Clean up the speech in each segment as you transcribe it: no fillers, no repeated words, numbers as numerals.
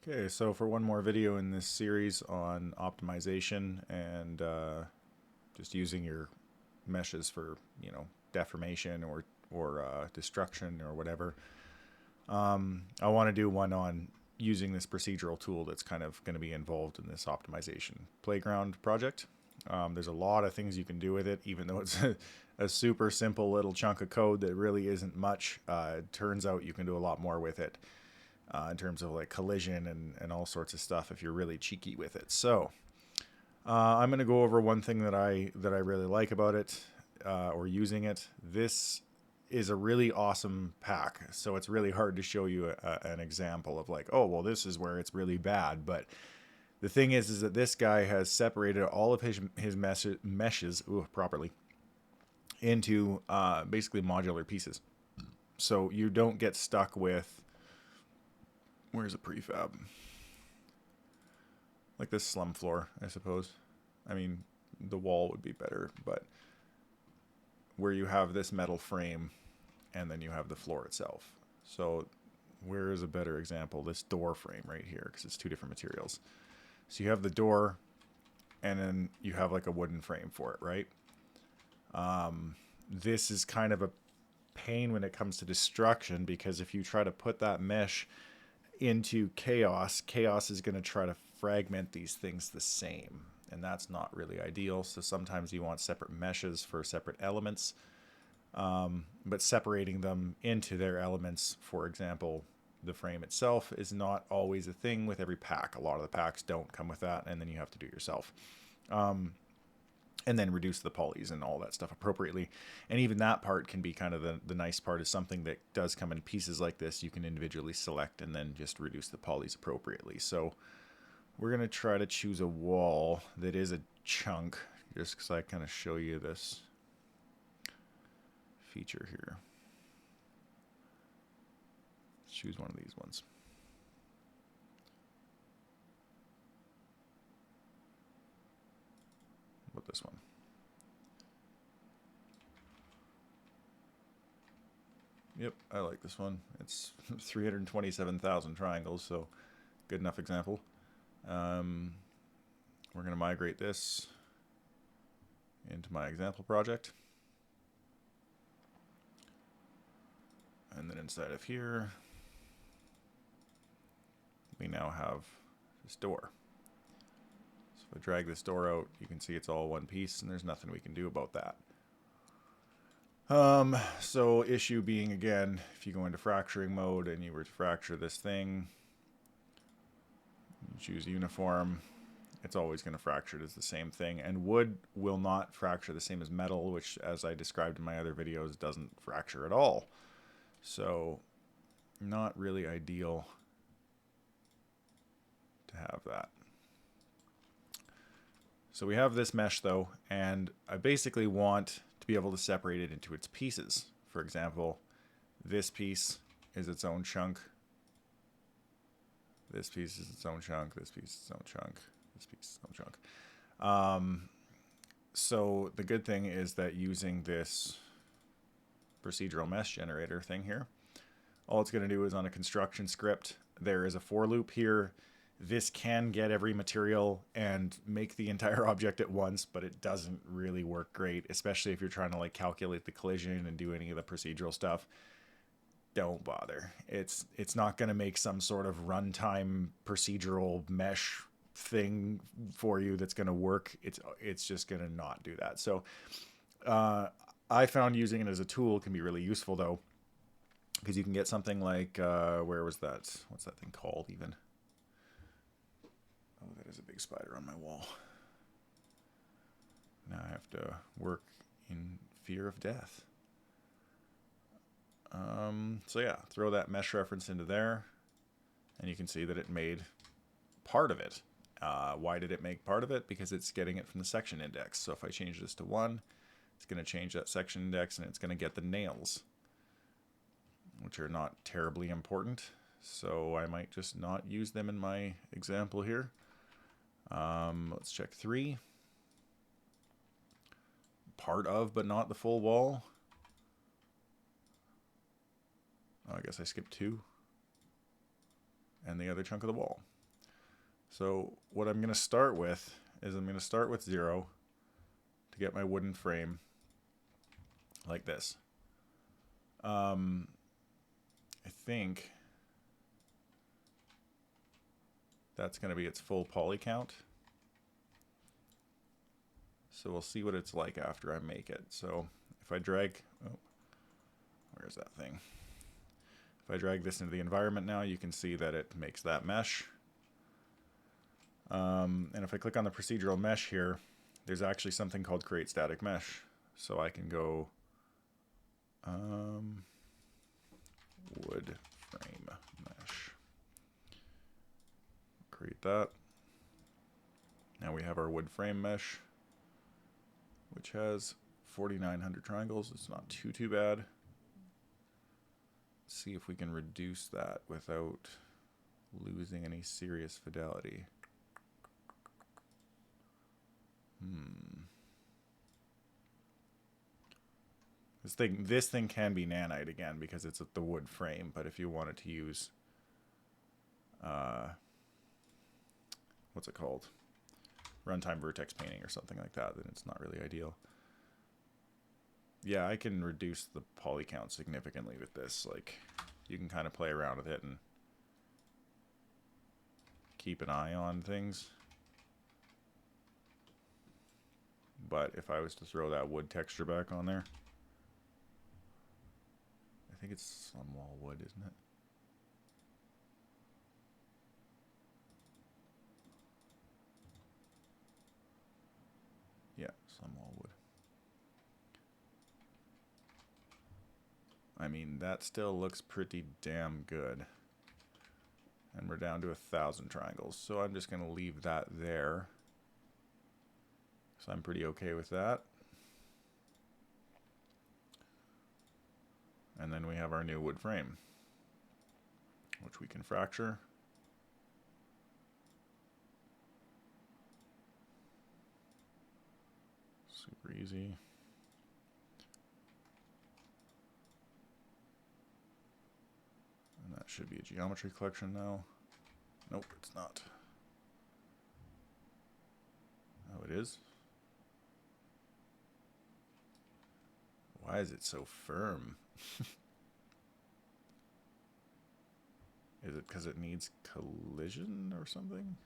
Okay, so for one more video in this series on optimization and just using your meshes for, deformation or destruction or whatever, I want to do one on using this procedural tool that's kind of going to be involved in this optimization playground project. There's a lot of things you can do with it, even though it's a super simple little chunk of code that really isn't much. It turns out you can do a lot more with it. In terms of like collision and all sorts of stuff if you're really cheeky with it. So I'm going to go over one thing that I really like about it or using it. This is a really awesome pack, so it's really hard to show you an example of like, oh well, this is where it's really bad. But the thing is that this guy has separated all of his meshes properly into basically modular pieces, so you don't get stuck with where's a prefab? Like this slum floor, I suppose. I mean, the wall would be better, but where you have this metal frame and then you have the floor itself. So where is a better example? This door frame right here, because it's two different materials. So you have the door and then you have like a wooden frame for it, right? This is kind of a pain when it comes to destruction, because if you try to put that mesh into chaos is going to try to fragment these things the same, and that's not really ideal. So sometimes you want separate meshes for separate elements, but separating them into their elements, for example the frame itself, is not always a thing with every pack. A lot of the packs don't come with that, and then you have to do it yourself, and then reduce the polys and all that stuff appropriately. And even that part can be kind of the nice part, is something that does come in pieces like this. You can individually select and then just reduce the polys appropriately. So we're going to try to choose a wall that is a chunk, just because I kind of show you this feature here. Let's choose one of these ones. What about this one? Yep, I like this one. It's 327,000 triangles, so good enough example. We're going to migrate this into my example project. And then inside of here, we now have this door. So if I drag this door out, you can see it's all one piece, and there's nothing we can do about that. So issue being, again, if you go into fracturing mode and you were to fracture this thing, you choose uniform, it's always going to fracture it as the same thing. And wood will not fracture the same as metal, which, as I described in my other videos, doesn't fracture at all. So not really ideal to have that. So we have this mesh though, and I basically want to be able to separate it into its pieces. For example, this piece is its own chunk. This piece is its own chunk. This piece is its own chunk. This piece is its own chunk. So the good thing is that using this procedural mesh generator thing here, all it's going to do is, on a construction script, there is a for loop here. This can get every material and make the entire object at once, but it doesn't really work great, especially if you're trying to like calculate the collision and do any of the procedural stuff. Don't bother. It's not going to make some sort of runtime procedural mesh thing for you that's going to work. It's just going to not do that. So I found using it as a tool can be really useful though, because you can get something like where was that? What's that thing called even? Oh, that is a big spider on my wall. Now I have to work in fear of death. So yeah, throw that mesh reference into there, and you can see that it made part of it. Why did it make part of it? Because it's getting it from the section index. So if I change this to 1, it's going to change that section index, and it's going to get the nails, which are not terribly important. So I might just not use them in my example here. Let's check 3. Part of, but not the full wall. Oh, I guess I skipped 2. and the other chunk of the wall. So what I'm going to start with is I'm going to start with 0 to get my wooden frame like this. I think that's going to be its full poly count. So we'll see what it's like after I make it. So if I drag, oh, where's that thing? If I drag this into the environment now, you can see that it makes that mesh. And if I click on the procedural mesh here, there's actually something called create static mesh. So I can go wood frame mesh. Create that. Now we have our wood frame mesh, which has 4,900 triangles. It's not too bad. Let's see if we can reduce that without losing any serious fidelity. This thing can be nanite again because it's the wood frame, but if you wanted to use what's it called? Runtime vertex painting or something like that, then it's not really ideal. Yeah, I can reduce the poly count significantly with this. Like, you can kind of play around with it and keep an eye on things. But if I was to throw that wood texture back on there, I think it's slum wall wood, isn't it? Yeah, slum wall wood. I mean, that still looks pretty damn good. And we're down to 1,000 triangles. So I'm just going to leave that there. So I'm pretty okay with that. And then we have our new wood frame, which we can fracture. Super easy. And that should be a geometry collection now. Nope, it's not. Oh, it is? Why is it so firm? Is it because it needs collision or something?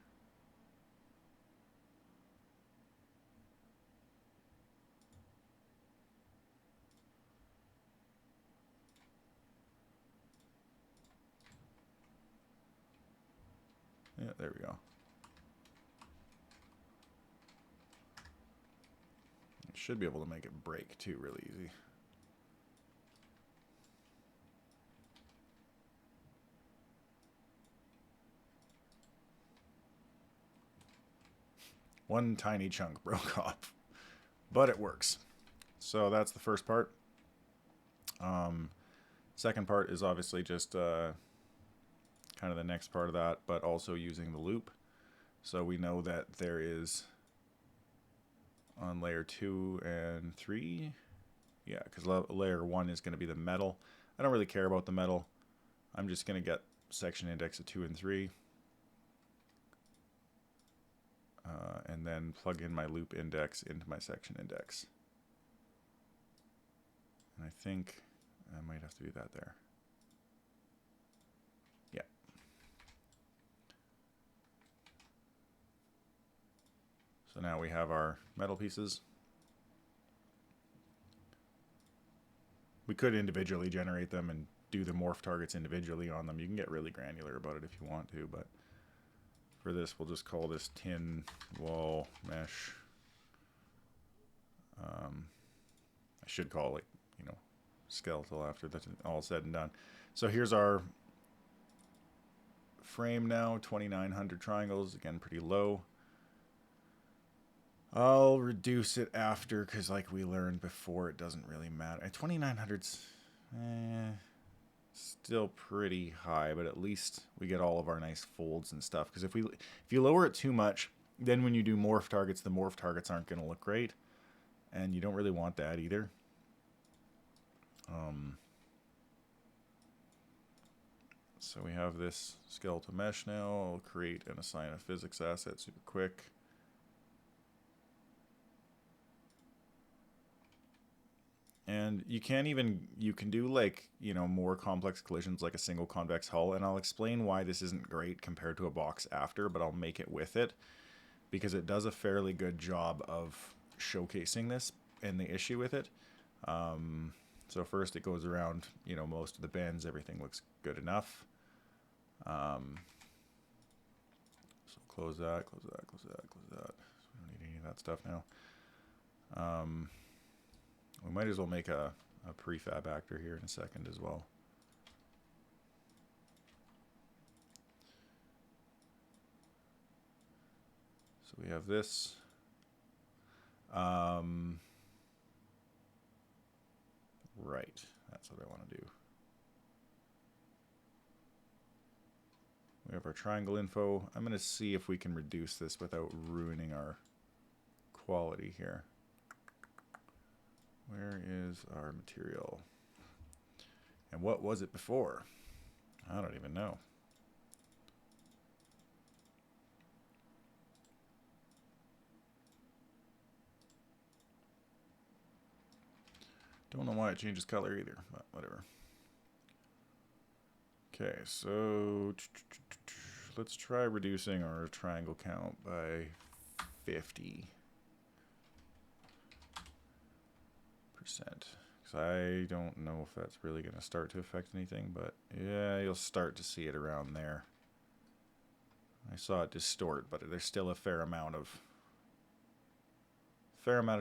Yeah, there we go. It should be able to make it break too really easy. One tiny chunk broke off, but it works. So that's the first part. Second part is obviously just kind of the next part of that, but also using the loop. So we know that there is on layer 2 and 3, yeah, because layer 1 is going to be the metal. I don't really care about the metal. I'm just going to get section index of 2 and 3. And then plug in my loop index into my section index. And I think I might have to do that there. Yeah. So now we have our metal pieces. We could individually generate them and do the morph targets individually on them. You can get really granular about it if you want to, but for this, we'll just call this tin wall mesh. I should call it, you know, skeletal after that's all said and done. So here's our frame now, 2,900 triangles, again, pretty low. I'll reduce it after, because like we learned before, it doesn't really matter. 2,900's still pretty high, but at least we get all of our nice folds and stuff. Because if you lower it too much, then when you do morph targets, the morph targets aren't going to look great, and you don't really want that either. so we have this skeletal mesh now. I'll create and assign a physics asset super quick. And you can do like, you know, more complex collisions like a single convex hull, and I'll explain why this isn't great compared to a box after, but I'll make it with it because it does a fairly good job of showcasing this and the issue with it. So first it goes around, you know, most of the bends, everything looks good enough. So close that, close that, close that, close that. So we don't need any of that stuff now. We might as well make a prefab actor here in a second as well. So we have this. Right, that's what I want to do. We have our triangle info. I'm going to see if we can reduce this without ruining our quality here. Where is our material? And what was it before? I don't even know. Don't know why it changes color either, but whatever. Okay, so let's try reducing our triangle count by 50%. Because I don't know if that's really going to start to affect anything, but yeah, you'll start to see it around there. I saw it distort, but there's still a fair amount of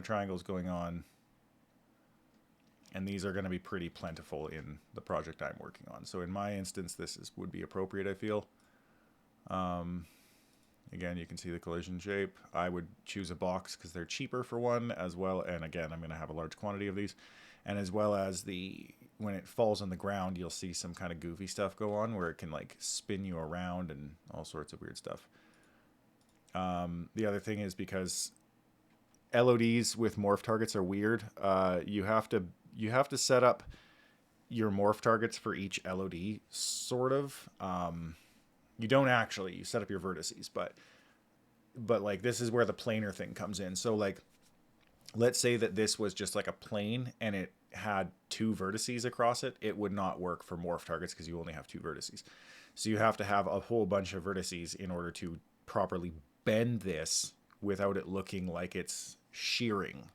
triangles going on. And these are going to be pretty plentiful in the project I'm working on. So in my instance, this would be appropriate, I feel. Again, you can see the collision shape. I would choose a box because they're cheaper for one, as well. And again, I'm going to have a large quantity of these. And as well as when it falls on the ground, you'll see some kind of goofy stuff go on where it can like spin you around and all sorts of weird stuff. The other thing is because LODs with morph targets are weird. You have to set up your morph targets for each LOD, sort of. You don't actually. You set up your vertices, but like this is where the planar thing comes in. So like, let's say that this was just like a plane and it had 2 vertices across it. It would not work for morph targets because you only have 2 vertices. So you have to have a whole bunch of vertices in order to properly bend this without it looking like it's shearing,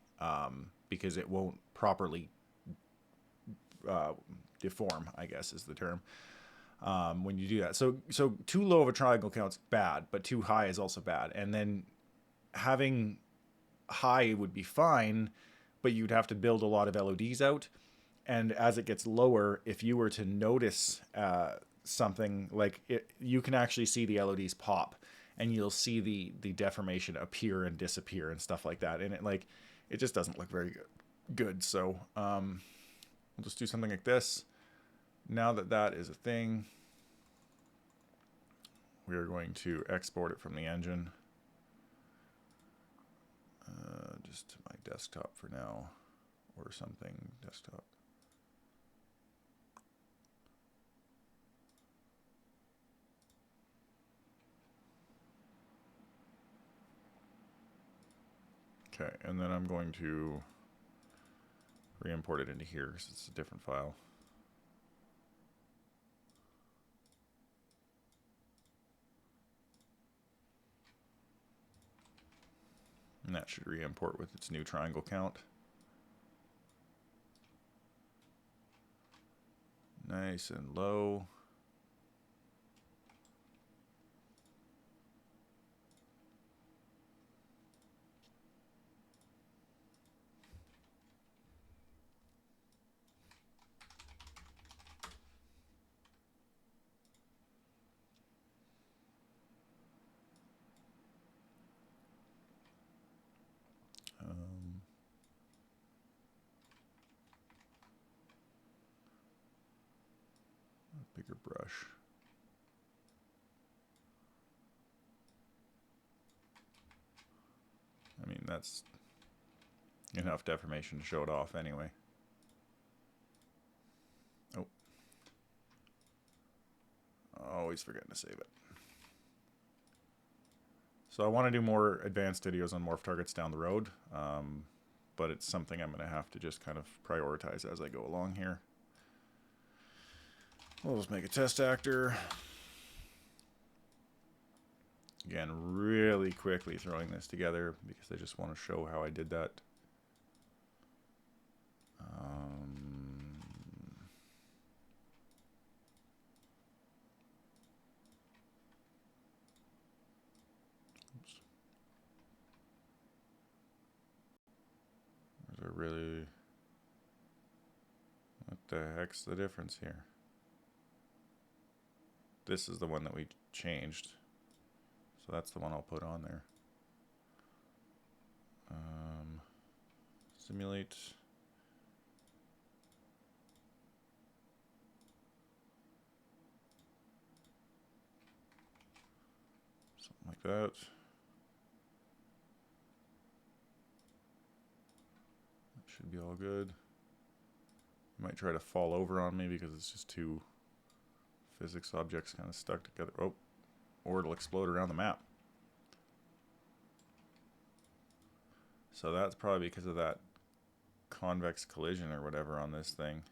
because it won't properly deform, I guess is the term, when you do that. So too low of a triangle count's bad, but too high is also bad. And then having high would be fine, but you'd have to build a lot of LODs out. And as it gets lower, if you were to notice something like it, you can actually see the LODs pop, and you'll see the deformation appear and disappear and stuff like that. And it just doesn't look very good. So we'll just do something like this. Now that is a thing, we are going to export it from the engine. Just to my desktop for now, or something desktop. Okay, and then I'm going to re-import it into here because it's a different file. And that should re-import with its new triangle count. Nice and low. Bigger brush. I mean, that's enough deformation to show it off anyway. Oh. always forgetting to save it. So I want to do more advanced videos on morph targets down the road, but it's something I'm going to have to just kind of prioritize as I go along here. We'll just make a test actor. Again, really quickly throwing this together because I just want to show how I did that. Is there really... What the heck's the difference here? This is the one that we changed. So that's the one I'll put on there. Simulate. Something like that. That should be all good. Might try to fall over on me because it's just two physics objects kind of stuck together. Oh, or it'll explode around the map. So that's probably because of that convex collision or whatever on this thing.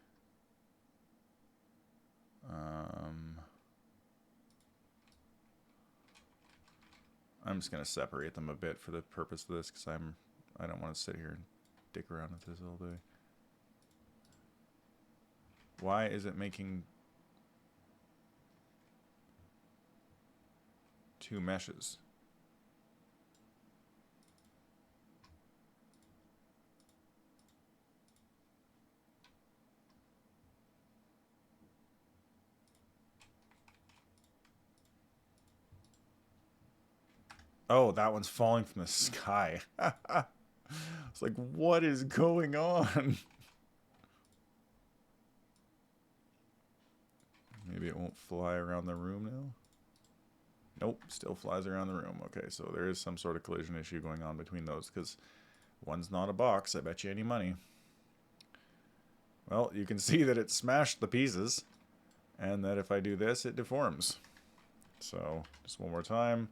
I'm just going to separate them a bit for the purpose of this because I don't want to sit here and dick around with this all day. Why is it making two meshes? Oh, that one's falling from the sky. It's like, what is going on? Maybe it won't fly around the room now. Nope, still flies around the room. Okay, so there is some sort of collision issue going on between those because one's not a box. I bet you any money. Well, you can see that it smashed the pieces and that if I do this, it deforms. So just one more time.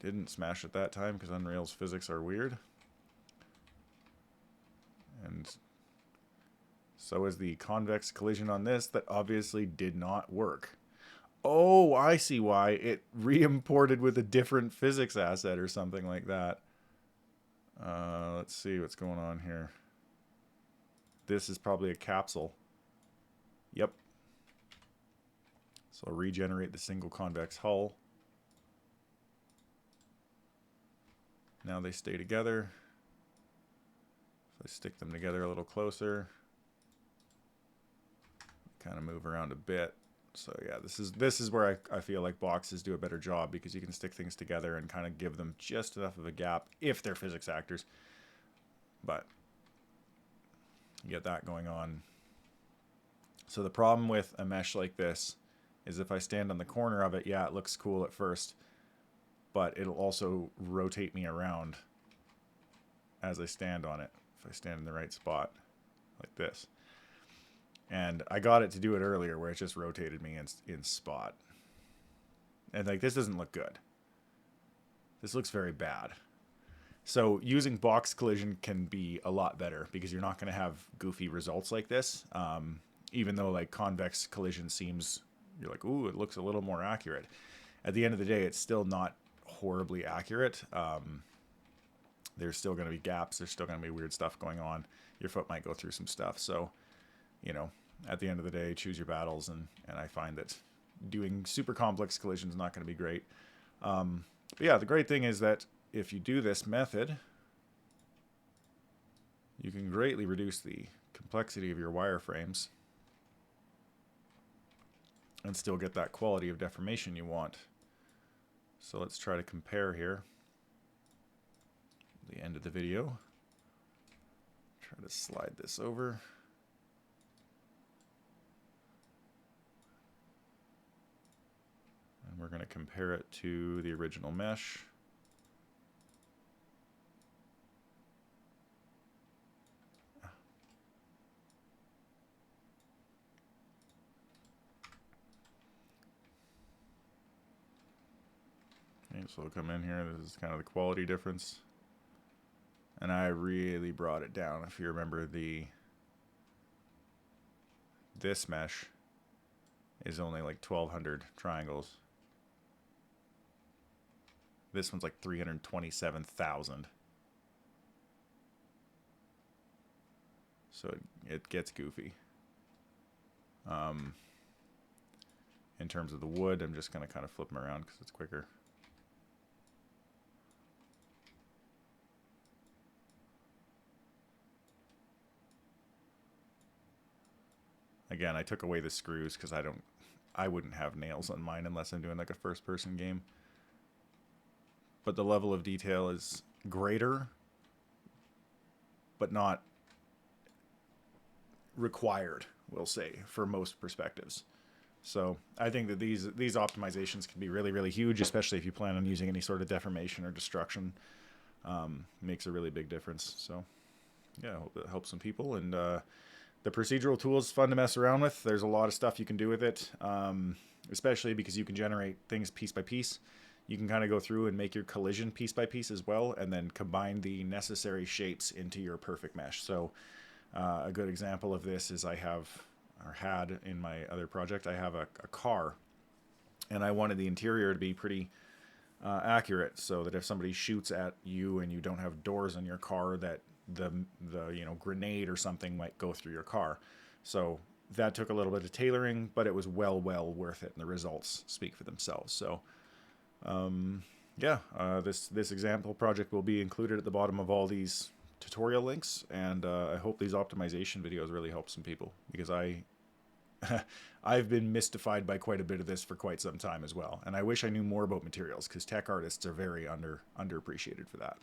Didn't smash it that time because Unreal's physics are weird. And so is the convex collision on this that obviously did not work. Oh, I see why. It re-imported with a different physics asset or something like that. Let's see what's going on here. This is probably a capsule. Yep. So I'll regenerate the single convex hull. Now they stay together. If I stick them together a little closer, kind of move around a bit. So yeah, this is where I feel like boxes do a better job because you can stick things together and kind of give them just enough of a gap if they're physics actors. But you get that going on. So the problem with a mesh like this is if I stand on the corner of it, yeah, it looks cool at first, but it'll also rotate me around as I stand on it. If I stand in the right spot, like this. And I got it to do it earlier where it just rotated me in spot. And like, this doesn't look good. This looks very bad. So using box collision can be a lot better because you're not going to have goofy results like this. Even though like convex collision seems, you're like, ooh, it looks a little more accurate. At the end of the day, it's still not horribly accurate. There's still going to be gaps. There's still going to be weird stuff going on. Your foot might go through some stuff. So, you know, at the end of the day, choose your battles. And I find that doing super complex collision is not going to be great. But yeah, the great thing is that if you do this method, you can greatly reduce the complexity of your wireframes and still get that quality of deformation you want. So let's try to compare here. The end of the video. Try to slide this over. And we're going to compare it to the original mesh. Okay, so we'll come in here. This is kind of the quality difference. And I really brought it down. If you remember, this mesh is only like 1,200 triangles. This one's like 327,000. So it gets goofy. In terms of the wood, I'm just going to kind of flip them around because it's quicker. Again, I took away the screws because I wouldn't have nails on mine unless I'm doing like a first-person game. But the level of detail is greater, but not required, we'll say, for most perspectives. So I think that these optimizations can be really, really huge, especially if you plan on using any sort of deformation or destruction. Makes a really big difference. So yeah, I hope it helps some people. And the procedural tool is fun to mess around with. There's a lot of stuff you can do with it, especially because you can generate things piece by piece. You can kind of go through and make your collision piece by piece as well, and then combine the necessary shapes into your perfect mesh. So a good example of this is I have, or had in my other project, I have a car, and I wanted the interior to be pretty accurate, so that if somebody shoots at you and you don't have doors on your car, that the grenade or something might go through your car. So that took a little bit of tailoring, but it was well worth it, and the results speak for themselves. So this example project will be included at the bottom of all these tutorial links, and I hope these optimization videos really help some people, because I've been mystified by quite a bit of this for quite some time as well, and I wish I knew more about materials, because tech artists are very underappreciated for that.